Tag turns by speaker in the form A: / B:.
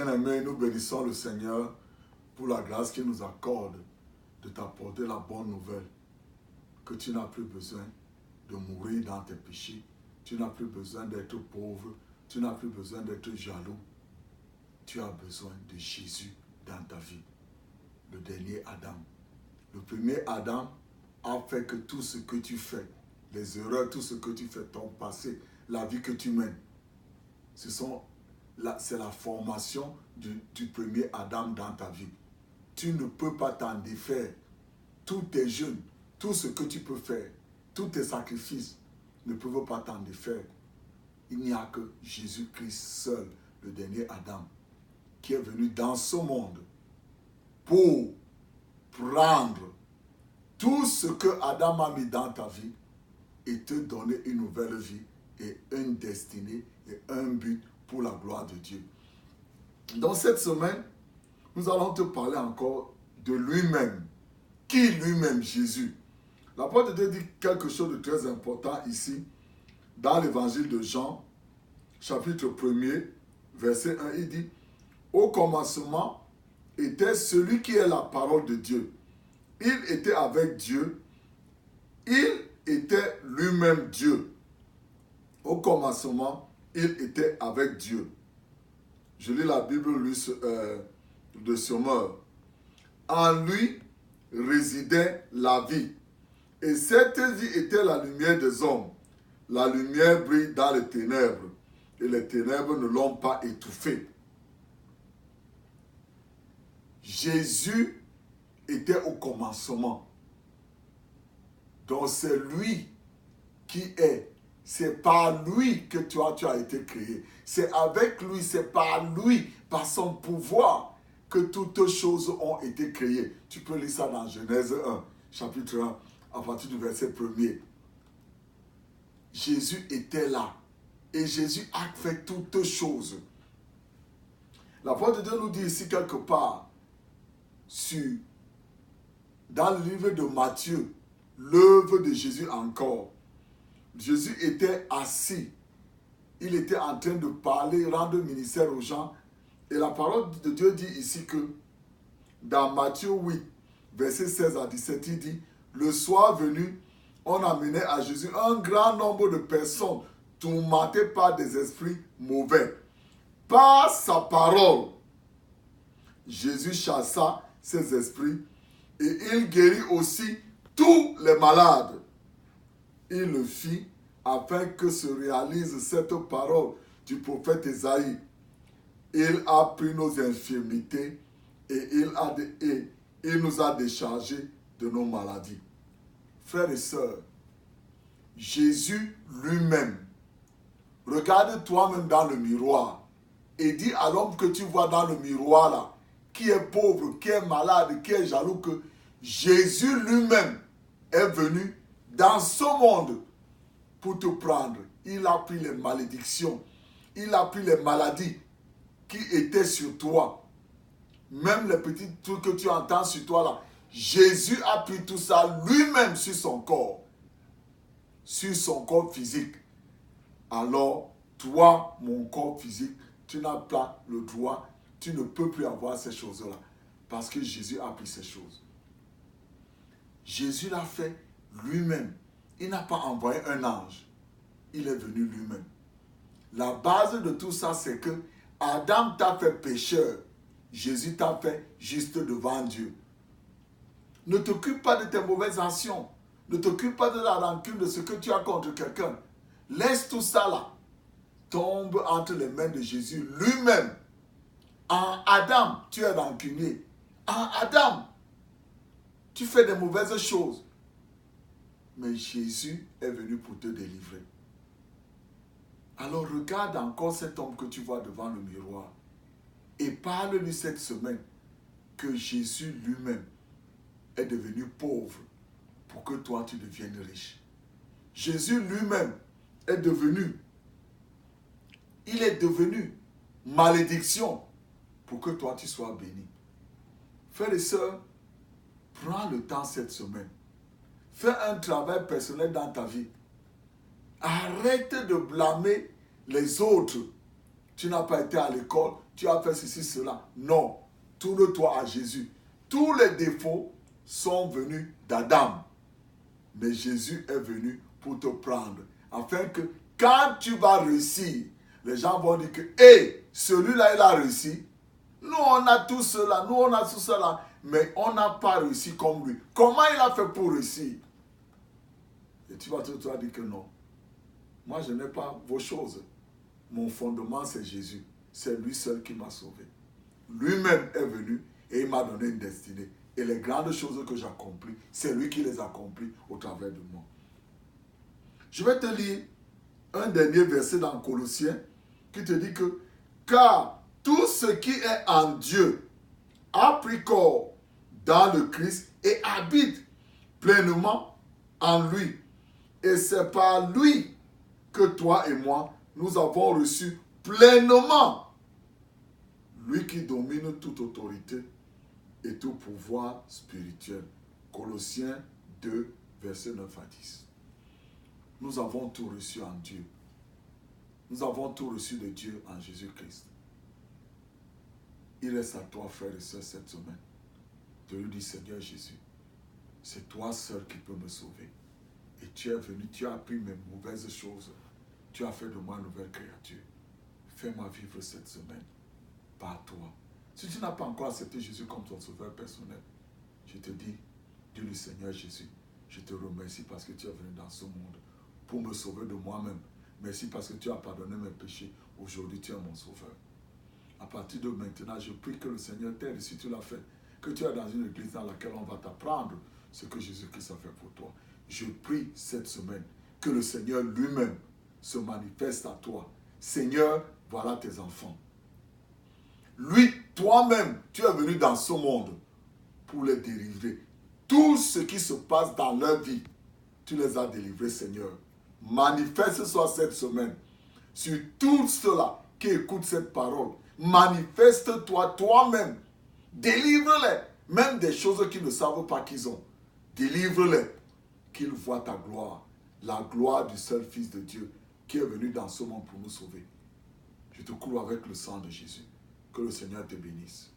A: Bien-aimés, nous bénissons le Seigneur pour la grâce qu'il nous accorde de t'apporter la bonne nouvelle, que tu n'as plus besoin de mourir dans tes péchés, tu n'as plus besoin d'être pauvre, tu n'as plus besoin d'être jaloux. Tu as besoin de Jésus dans ta vie, le dernier Adam. Le premier Adam a fait que tout ce que tu fais, les erreurs, tout ce que tu fais, ton passé, la vie que tu mènes, c'est la formation du premier Adam dans ta vie. Tu ne peux pas t'en défaire. Tous tes jeûnes, tout ce que tu peux faire, tous tes sacrifices ne peuvent pas t'en défaire. Il n'y a que Jésus-Christ seul, le dernier Adam, qui est venu dans ce monde pour prendre tout ce que Adam a mis dans ta vie et te donner une nouvelle vie et une destinée et un but pour la gloire de Dieu. Dans cette semaine, nous allons te parler encore de lui-même. Qui lui-même? Jésus. L'apôtre de Dieu dit quelque chose de très important ici, dans l'évangile de Jean, chapitre 1er, verset 1, il dit: au commencement était celui qui est la parole de Dieu. Il était avec Dieu. Il était lui-même Dieu. Au commencement, il était avec Dieu. Je lis la Bible de Sommeur. En lui résidait la vie. Et cette vie était la lumière des hommes. La lumière brille dans les ténèbres. Et les ténèbres ne l'ont pas étouffée. Jésus était au commencement. Donc c'est lui qui est. C'est par lui que tu as été créé. C'est avec lui, c'est par lui, par son pouvoir, que toutes choses ont été créées. Tu peux lire ça dans Genèse 1, chapitre 1, à partir du verset 1er. Jésus était là. Et Jésus a fait toutes choses. L'apôtre de Dieu nous dit ici quelque part, dans le livre de Matthieu, l'œuvre de Jésus encore. Jésus était assis. Il était en train de parler, rendre ministère aux gens. Et la parole de Dieu dit ici que dans Matthieu 8, verset 16 à 17, il dit: le soir venu, on amenait à Jésus un grand nombre de personnes tourmentées par des esprits mauvais. Par sa parole, Jésus chassa ces esprits et il guérit aussi tous les malades. Il le fit afin que se réalise cette parole du prophète Ésaïe. Il a pris nos infirmités et il nous a déchargés de nos maladies. Frères et sœurs, Jésus lui-même, regarde toi-même dans le miroir et dis à l'homme que tu vois dans le miroir là, qui est pauvre, qui est malade, qui est jaloux, que Jésus lui-même est venu dans ce monde pour te prendre. Il a pris les malédictions, il a pris les maladies qui étaient sur toi. Même les petits trucs que tu entends sur toi là, Jésus a pris tout ça lui-même sur son corps physique. Alors, toi, mon corps physique, tu n'as pas le droit, tu ne peux plus avoir ces choses-là, parce que Jésus a pris ces choses. Jésus l'a fait lui-même. Il n'a pas envoyé un ange. Il est venu lui-même. La base de tout ça, c'est que Adam t'a fait pécheur. Jésus t'a fait juste devant Dieu. Ne t'occupe pas de tes mauvaises actions. Ne t'occupe pas de la rancune, de ce que tu as contre quelqu'un. Laisse tout ça là. Tombe entre les mains de Jésus lui-même. En Adam, tu es rancunier. En Adam, tu fais des mauvaises choses. Mais Jésus est venu pour te délivrer. Alors regarde encore cet homme que tu vois devant le miroir et parle-lui cette semaine que Jésus lui-même est devenu pauvre pour que toi tu deviennes riche. Jésus lui-même est devenu, il est devenu malédiction pour que toi tu sois béni. Frères et sœurs, prends le temps cette semaine. Fais un travail personnel dans ta vie. Arrête de blâmer les autres. Tu n'as pas été à l'école, tu as fait ceci, cela. Non, tourne-toi à Jésus. Tous les défauts sont venus d'Adam. Mais Jésus est venu pour te prendre. Afin que quand tu vas réussir, les gens vont dire que, hé, celui-là, il a réussi. Nous, on a tout cela, nous, on a tout cela. Mais on n'a pas réussi comme lui. Comment il a fait pour réussir? Et tu vas te dire que non. Moi, je n'ai pas vos choses. Mon fondement, c'est Jésus. C'est lui seul qui m'a sauvé. Lui-même est venu et il m'a donné une destinée. Et les grandes choses que j'accomplis, c'est lui qui les accomplit au travers de moi. Je vais te lire un dernier verset dans Colossiens qui te dit que car tout ce qui est en Dieu a pris corps dans le Christ et habite pleinement en lui. Et c'est par lui que toi et moi, nous avons reçu pleinement lui qui domine toute autorité et tout pouvoir spirituel. Colossiens 2, versets 9 à 10. Nous avons tout reçu en Dieu. Nous avons tout reçu de Dieu en Jésus-Christ. Il reste à toi, frères et sœurs, cette semaine, de lui dire, Seigneur Jésus, c'est toi seul qui peux me sauver. Et tu es venu, tu as appris mes mauvaises choses. Tu as fait de moi une nouvelle créature. Fais-moi vivre cette semaine par toi. Si tu n'as pas encore accepté Jésus comme ton sauveur personnel, je te dis, dis-lui, Seigneur Jésus, je te remercie parce que tu es venu dans ce monde pour me sauver de moi-même. Merci parce que tu as pardonné mes péchés. Aujourd'hui, tu es mon sauveur. À partir de maintenant, je prie que le Seigneur t'aide, si tu l'as fait, que tu es dans une église dans laquelle on va t'apprendre ce que Jésus-Christ a fait pour toi. Je prie cette semaine que le Seigneur lui-même se manifeste à toi. Seigneur, voilà tes enfants. Lui, toi-même, tu es venu dans ce monde pour les délivrer. Tout ce qui se passe dans leur vie, tu les as délivrés, Seigneur. Manifeste-toi cette semaine sur tous ceux-là qui écoutent cette parole. Manifeste-toi toi-même. Délivre-les, même des choses qu'ils ne savent pas qu'ils ont. Délivre-les, qu'ils voient ta gloire, la gloire du seul Fils de Dieu qui est venu dans ce monde pour nous sauver. Je te couvre avec le sang de Jésus. Que le Seigneur te bénisse.